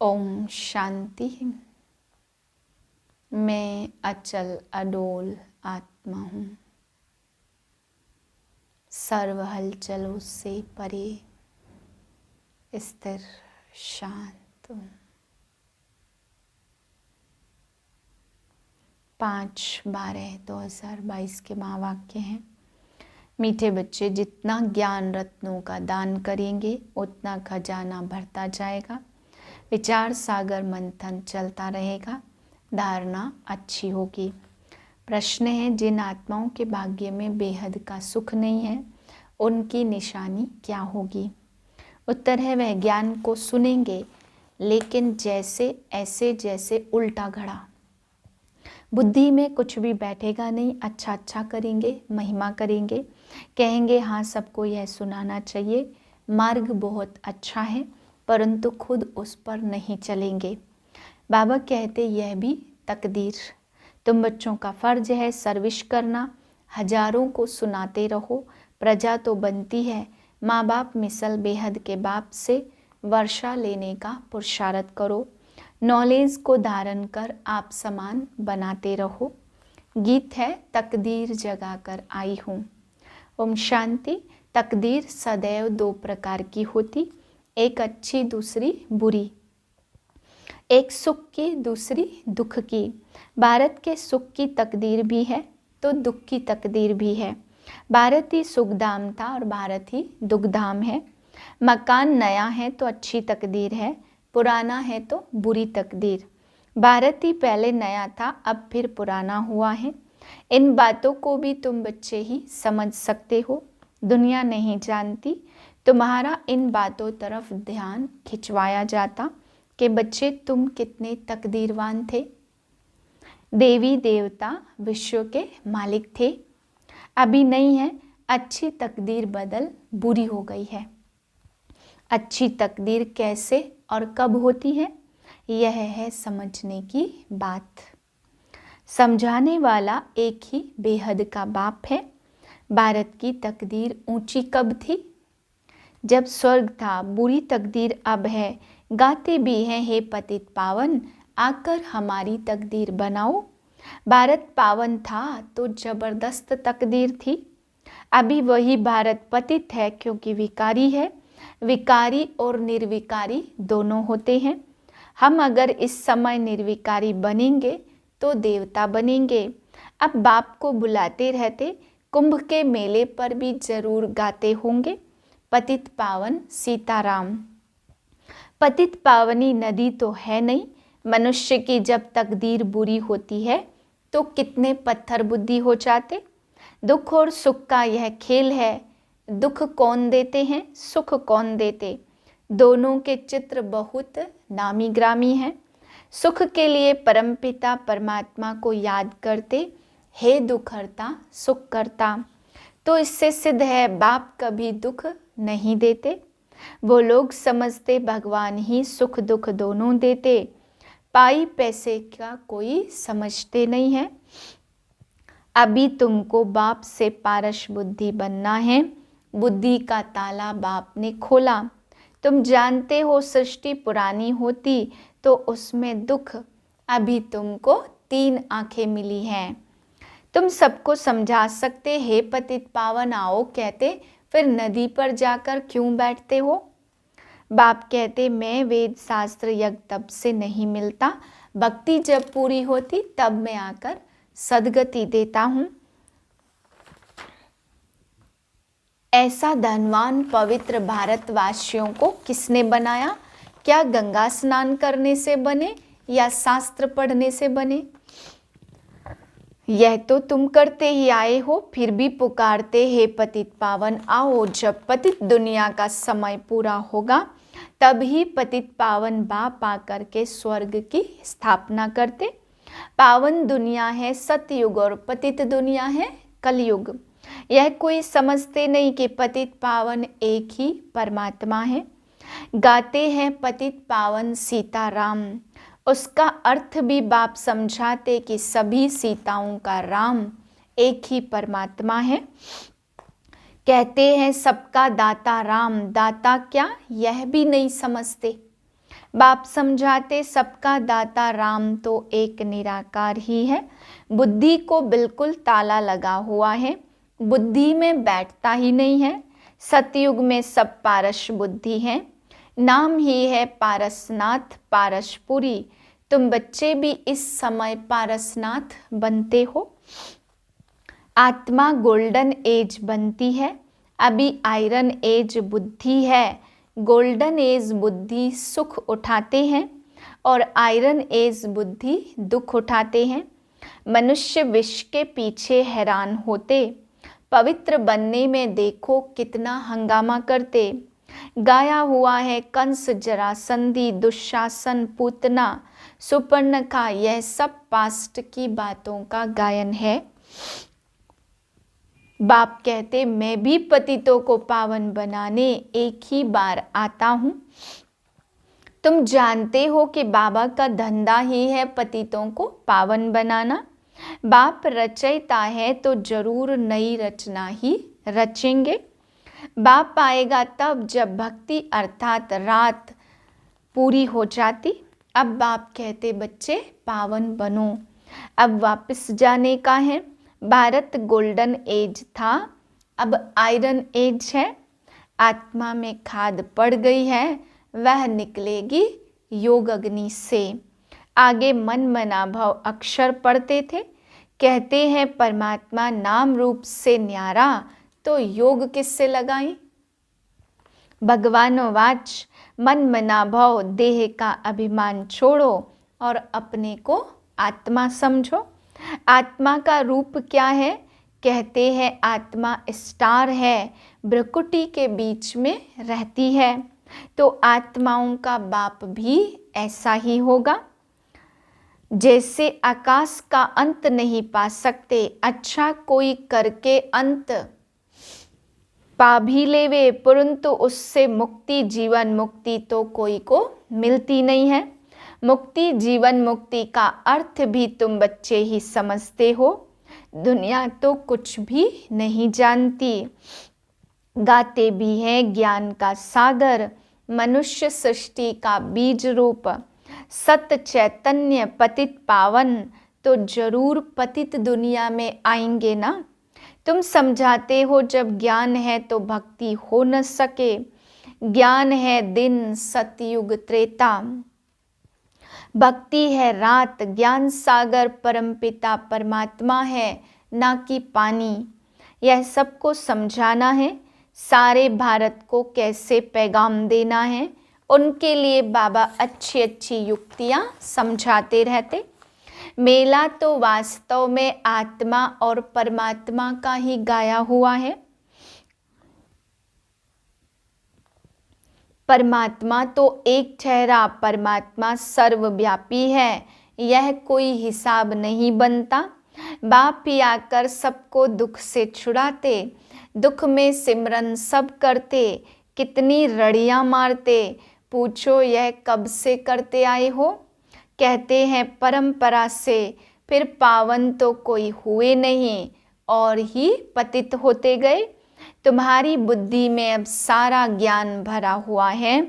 ओम शांति। मैं अचल अडोल आत्मा हूँ, सर्व हलचलों से परे स्थिर शांत हूँ। 5/12/2022 के महावाक्य हैं। मीठे बच्चे, जितना ज्ञान रत्नों का दान करेंगे उतना खजाना बढ़ता जाएगा। विचार सागर मंथन चलता रहेगा, धारणा अच्छी होगी। प्रश्न है, जिन आत्माओं के भाग्य में बेहद का सुख नहीं है उनकी निशानी क्या होगी? उत्तर है, वह ज्ञान को सुनेंगे लेकिन जैसे उल्टा घड़ा। बुद्धि में कुछ भी बैठेगा नहीं। अच्छा अच्छा करेंगे, महिमा करेंगे, कहेंगे हाँ सबको यह सुनाना चाहिए, मार्ग बहुत अच्छा है, परंतु खुद उस पर नहीं चलेंगे। बाबा कहते यह भी तकदीर। तुम बच्चों का फर्ज है सर्विस करना, हजारों को सुनाते रहो, प्रजा तो बनती है। माँ बाप मिसल बेहद के बाप से वर्षा लेने का पुरुषार्थ करो। नॉलेज को धारण कर आप समान बनाते रहो। गीत है, तकदीर जगा कर आई हूँ। ओम शांति। तकदीर सदैव दो प्रकार की होती, एक अच्छी दूसरी बुरी, एक सुख की दूसरी दुख की। भारत के सुख की तकदीर भी है तो दुख की तकदीर भी है। भारत ही सुखधाम था और भारत ही दुखधाम है। मकान नया है तो अच्छी तकदीर है, पुराना है तो बुरी तकदीर। भारत ही पहले नया था, अब फिर पुराना हुआ है। इन बातों को भी तुम बच्चे ही समझ सकते हो, दुनिया नहीं जानती। तुम्हारा इन बातों तरफ ध्यान खिंचवाया जाता कि बच्चे तुम कितने तकदीरवान थे। देवी देवता विश्व के मालिक थे, अभी नहीं है। अच्छी तकदीर बदल बुरी हो गई है। अच्छी तकदीर कैसे और कब होती है, यह है समझने की बात। समझाने वाला एक ही बेहद का बाप है। भारत की तकदीर ऊंची कब थी? जब स्वर्ग था। बुरी तकदीर अब है, गाते भी हैं हे पतित पावन, आकर हमारी तकदीर बनाओ। भारत पावन था तो जबरदस्त तकदीर थी। अभी वही भारत पतित है क्योंकि विकारी है। विकारी और निर्विकारी दोनों होते हैं। हम अगर इस समय निर्विकारी बनेंगे तो देवता बनेंगे। अब बाप को बुलाते रहते, कुंभ के मेले पर भी जरूर गाते होंगे, पतित पावन सीताराम। पतित पावनी नदी तो है नहीं। मनुष्य की जब तकदीर बुरी होती है तो कितने पत्थर बुद्धि हो जाते। दुख और सुख का यह खेल है। दुख कौन देते हैं, सुख कौन देते? दोनों के चित्र बहुत नामी ग्रामी हैं। सुख के लिए परमपिता परमात्मा को याद करते, हे दुखहर्ता सुख करता। तो इससे सिद्ध है बाप कभी दुख नहीं देते। वो लोग समझते भगवान ही सुख दुख दोनों देते, पाई पैसे का कोई समझते नहीं है। अभी तुमको बाप से पारस बुद्धि बनना है, बुद्धि का ताला बाप ने खोला। तुम जानते हो सृष्टि पुरानी होती तो उसमें दुख, अभी तुमको 3 आंखें मिली हैं। तुम सबको समझा सकते, हे पतित पावन आओ कहते, फिर नदी पर जाकर क्यों बैठते हो? बाप कहते, मैं वेद शास्त्र यज्ञ तप से नहीं मिलता, भक्ति जब पूरी होती तब मैं आकर सदगति देता हूँ। ऐसा धनवान पवित्र भारतवासियों को किसने बनाया? क्या गंगा स्नान करने से बने या शास्त्र पढ़ने से बने? यह तो तुम करते ही आए हो, फिर भी पुकारते हे पतित पावन आओ। जब पतित दुनिया का समय पूरा होगा तब ही पतित पावन बाप आकर के स्वर्ग की स्थापना करते। पावन दुनिया है सतयुग और पतित दुनिया है कलयुग। यह कोई समझते नहीं कि पतित पावन एक ही परमात्मा है। गाते हैं पतित पावन सीताराम, उसका अर्थ भी बाप समझाते कि सभी सीताओं का राम एक ही परमात्मा है। कहते हैं सबका दाता राम, दाता क्या यह भी नहीं समझते। बाप समझाते सबका दाता राम तो एक निराकार ही है। बुद्धि को बिल्कुल ताला लगा हुआ है, बुद्धि में बैठता ही नहीं है। सतयुग में सब पारस बुद्धि है, नाम ही है पारसनाथ पारसपुरी। तुम बच्चे भी इस समय पारसनाथ बनते हो। आत्मा गोल्डन एज बनती है, अभी आयरन एज बुद्धि है। गोल्डन एज बुद्धि सुख उठाते हैं और आयरन एज बुद्धि दुख उठाते हैं। मनुष्य विष के पीछे हैरान होते, पवित्र बनने में देखो कितना हंगामा करते। गाया हुआ है कंस जरासंधी दुशासन पूतना सुपर्णखा, यह सब पास्ट की बातों का गायन है। बाप कहते मैं भी पतितों को पावन बनाने एक ही बार आता हूँ। तुम जानते हो कि बाबा का धंधा ही है पतितों को पावन बनाना। बाप रचयिता है तो जरूर नई रचना ही रचेंगे। बाप आएगा तब जब भक्ति अर्थात रात पूरी हो जाती। अब बाप कहते बच्चे पावन बनो, अब वापस जाने का है। भारत गोल्डन एज था, अब आयरन एज है। आत्मा में खाद पड़ गई है, वह निकलेगी योग अग्नि से। आगे मन मना भव अक्षर पढ़ते थे, कहते हैं परमात्मा नाम रूप से न्यारा, तो योग किससे लगाएं। भगवान वाच मन मना भव देह का अभिमान छोड़ो और अपने को आत्मा समझो। आत्मा का रूप क्या है, कहते हैं आत्मा स्टार है, भ्रकुटी के बीच में रहती है। तो आत्माओं का बाप भी ऐसा ही होगा। जैसे आकाश का अंत नहीं पा सकते, अच्छा कोई करके अंत पा भी लेवे, परंतु उससे मुक्ति जीवन मुक्ति तो कोई को मिलती नहीं है। मुक्ति जीवन मुक्ति का अर्थ भी तुम बच्चे ही समझते हो, दुनिया तो कुछ भी नहीं जानती। गाते भी हैं ज्ञान का सागर, मनुष्य सृष्टि का बीज रूप। सत चैतन्य पतित पावन, तो जरूर पतित दुनिया में आएंगे ना। तुम समझाते हो जब ज्ञान है तो भक्ति हो न सके। ज्ञान है दिन सतयुग त्रेता, भक्ति है रात। ज्ञान सागर परमपिता परमात्मा है, ना कि पानी। यह सबको समझाना है, सारे भारत को कैसे पैगाम देना है, उनके लिए बाबा अच्छी अच्छी युक्तियाँ समझाते रहते। मेला तो वास्तव में आत्मा और परमात्मा का ही गाया हुआ है। परमात्मा तो एक ठहरा, परमात्मा सर्वव्यापी है, यह कोई हिसाब नहीं बनता। बाप ही आकर सबको दुख से छुड़ाते, दुख में सिमरन सब करते, कितनी रड़ियां मारते। पूछो यह कब से करते आए हो, कहते हैं परंपरा से। फिर पावन तो कोई हुए नहीं और ही पतित होते गए। तुम्हारी बुद्धि में अब सारा ज्ञान भरा हुआ है।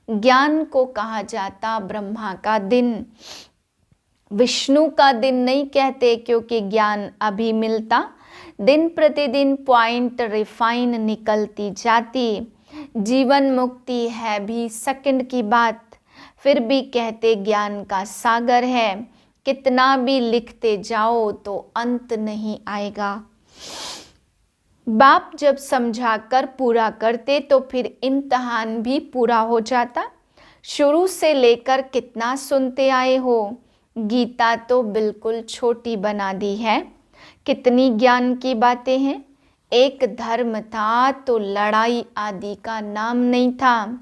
ज्ञान को कहा जाता ब्रह्मा का दिन, विष्णु का दिन नहीं कहते, क्योंकि ज्ञान अभी मिलता। दिन प्रतिदिन पॉइंट रिफाइन निकलती जाती। जीवन मुक्ति है भी सेकंड की बात, फिर भी कहते ज्ञान का सागर है। कितना भी लिखते जाओ तो अंत नहीं आएगा। बाप जब समझाकर पूरा करते तो फिर इम्तहान भी पूरा हो जाता। शुरू से लेकर कितना सुनते आए हो, गीता तो बिल्कुल छोटी बना दी है। कितनी ज्ञान की बातें हैं। एक धर्म था तो लड़ाई आदि का नाम नहीं था,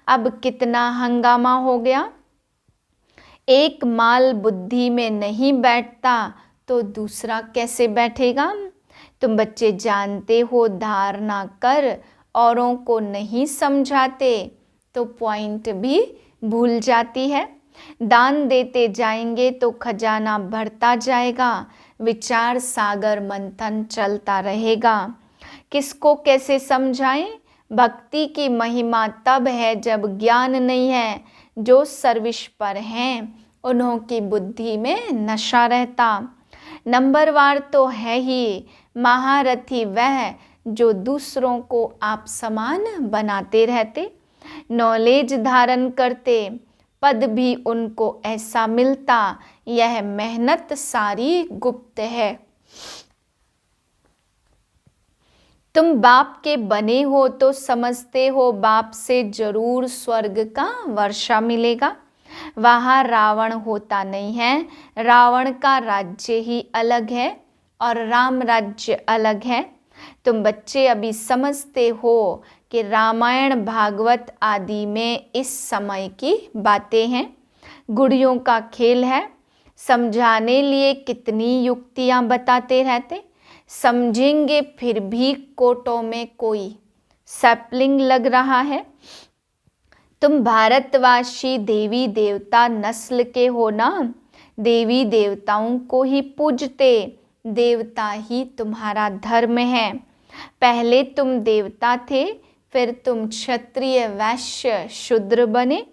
अब कितना हंगामा हो गया। एक माल बुद्धि में नहीं बैठता तो दूसरा कैसे बैठेगा। तुम बच्चे जानते हो, धारणा कर औरों को नहीं समझाते तो पॉइंट भी भूल जाती है। दान देते जाएंगे तो खजाना बढ़ता जाएगा, विचार सागर मंथन चलता रहेगा। किसको कैसे समझाएं। भक्ति की महिमा तब है जब ज्ञान नहीं है, जो सर्विस पर हैं उन्हों की बुद्धि में नशा रहता। नंबरवार तो है ही, महारथी वह जो दूसरों को आप समान बनाते रहते। नॉलेज धारण करते, पद भी उनको ऐसा मिलता, यह मेहनत सारी गुप्त है। तुम बाप के बने हो तो समझते हो बाप से जरूर स्वर्ग का वर्षा मिलेगा। वहाँ रावण होता नहीं है, रावण का राज्य ही अलग है और राम राज्य अलग है। तुम बच्चे अभी समझते हो कि रामायण भागवत आदि में इस समय की बातें हैं, गुड़ियों का खेल है। समझाने लिए कितनी युक्तियां बताते रहते, समझेंगे फिर भी कोटों में कोई सैपलिंग लग रहा है। तुम भारतवासी देवी देवता नस्ल के हो ना, देवी देवताओं को ही पूजते, देवता ही तुम्हारा धर्म है। पहले तुम देवता थे, फिर तुम क्षत्रिय वैश्य शूद्र बने।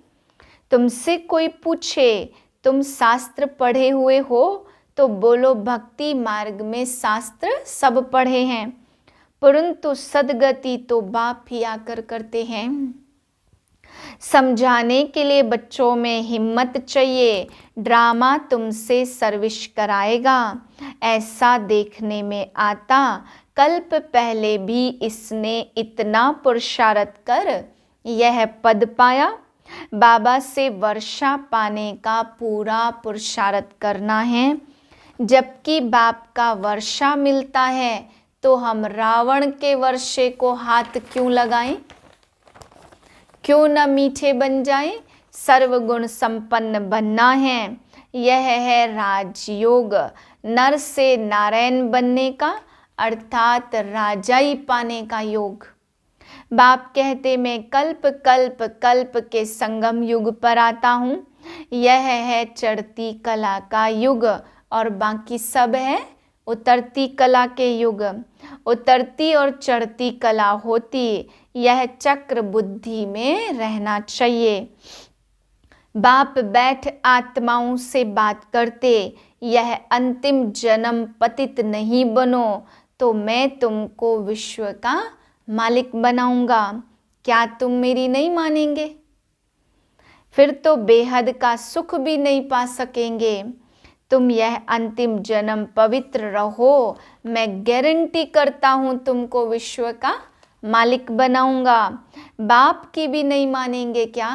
तुमसे कोई पूछे तुम शास्त्र पढ़े हुए हो तो बोलो भक्ति मार्ग में शास्त्र सब पढ़े हैं, परंतु सदगति तो बाप ही आकर करते हैं। समझाने के लिए बच्चों में हिम्मत चाहिए। ड्रामा तुमसे सर्विस कराएगा, ऐसा देखने में आता। कल्प पहले भी इसने इतना पुरुषार्थ कर यह पद पाया। बाबा से वर्षा पाने का पूरा पुरुषार्थ करना है। जबकि बाप का वर्षा मिलता है तो हम रावण के वर्षे को हाथ क्यों लगाएं? क्यों न मीठे बन जाएं? सर्वगुण संपन्न बनना है। यह है राजयोग, नर से नारायण बनने का, अर्थात राजाई पाने का योग। बाप कहते मैं कल्प कल्प कल्प के संगम युग पर आता हूँ। यह है चढ़ती कला का युग और बाकी सब है उतरती कला के युग। उतरती और चढ़ती कला होती, यह चक्र बुद्धि में रहना चाहिए। बाप बैठ आत्माओं से बात करते, यह अंतिम जन्म पतित नहीं बनो तो मैं तुमको विश्व का मालिक बनाऊंगा। क्या तुम मेरी नहीं मानेंगे? फिर तो बेहद का सुख भी नहीं पा सकेंगे। तुम यह अंतिम जन्म पवित्र रहो, मैं गारंटी करता हूँ तुमको विश्व का मालिक बनाऊंगा। बाप की भी नहीं मानेंगे क्या?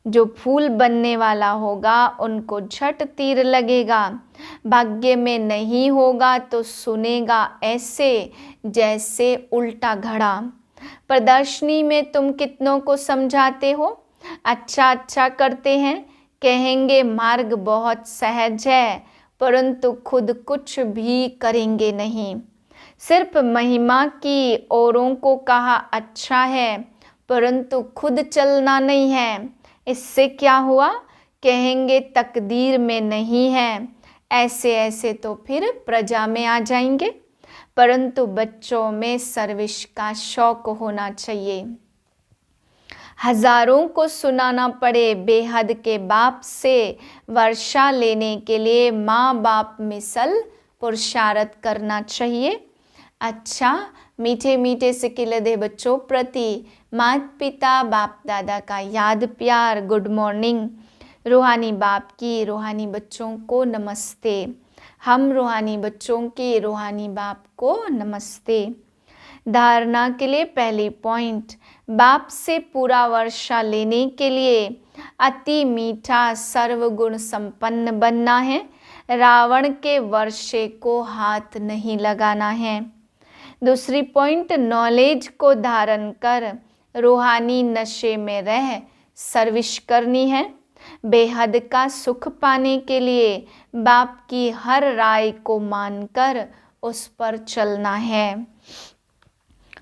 जो फूल बनने वाला होगा उनको झट तीर लगेगा। भाग्य में नहीं होगा तो सुनेगा ऐसे जैसे उल्टा घड़ा। प्रदर्शनी में तुम कितनों को समझाते हो, अच्छा अच्छा करते हैं, कहेंगे मार्ग बहुत सहज है, परंतु खुद कुछ भी करेंगे नहीं। सिर्फ महिमा की, औरों को कहा अच्छा है, परंतु खुद चलना नहीं है। इससे क्या हुआ? कहेंगे तकदीर में नहीं है। ऐसे ऐसे तो फिर प्रजा में आ जाएंगे, परंतु बच्चों में सर्विस का शौक होना चाहिए। हजारों को सुनाना पड़े बेहद के बाप से वर्षा लेने के लिए माँ बाप मिसल पुरुषार्थ करना चाहिए। अच्छा, मीठे मीठे सिक्के दे बच्चों प्रति माता पिता बाप दादा का याद प्यार गुड मॉर्निंग। रूहानी बाप की रूहानी बच्चों को नमस्ते। हम रूहानी बच्चों के रूहानी बाप को नमस्ते। धारणा के लिए पहली पॉइंट, बाप से पूरा वर्षा लेने के लिए अति मीठा सर्वगुण संपन्न बनना है। रावण के वर्षे को हाथ नहीं लगाना है। दूसरी पॉइंट, नॉलेज को धारण कर रूहानी नशे में रह सर्विस करनी है। बेहद का सुख पाने के लिए बाप की हर राय को मानकर उस पर चलना है।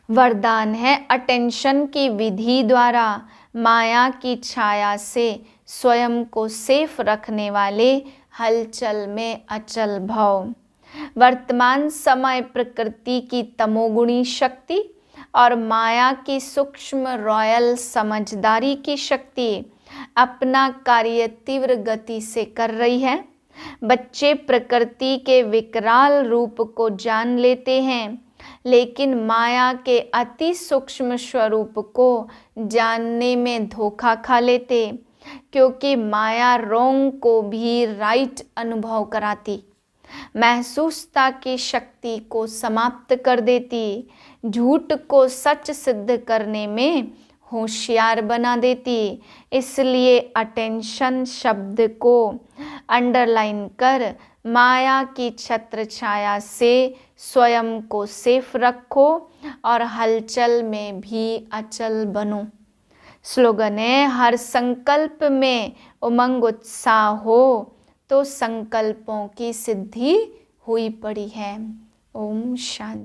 वरदान है अटेंशन की विधि द्वारा माया की छाया से स्वयं को सेफ रखने वाले हलचल में अचल भव। वर्तमान समय प्रकृति की तमोगुणी शक्ति और माया की सूक्ष्म रॉयल समझदारी की शक्ति अपना कार्य तीव्र गति से कर रही है। बच्चे प्रकृति के विकराल रूप को जान लेते हैं, लेकिन माया के अति सूक्ष्म स्वरूप को जानने में धोखा खा लेते, क्योंकि माया रोंग को भी राइट अनुभव कराती, महसूसता की शक्ति को समाप्त कर देती, झूठ को सच सिद्ध करने में होशियार बना देती। इसलिए अटेंशन शब्द को अंडरलाइन कर माया की छत्र छाया से स्वयं को सेफ रखो और हलचल में भी अचल बनो। स्लोगन है, हर संकल्प में उमंग उत्साह हो तो संकल्पों की सिद्धि हुई पड़ी है। ओम शांति।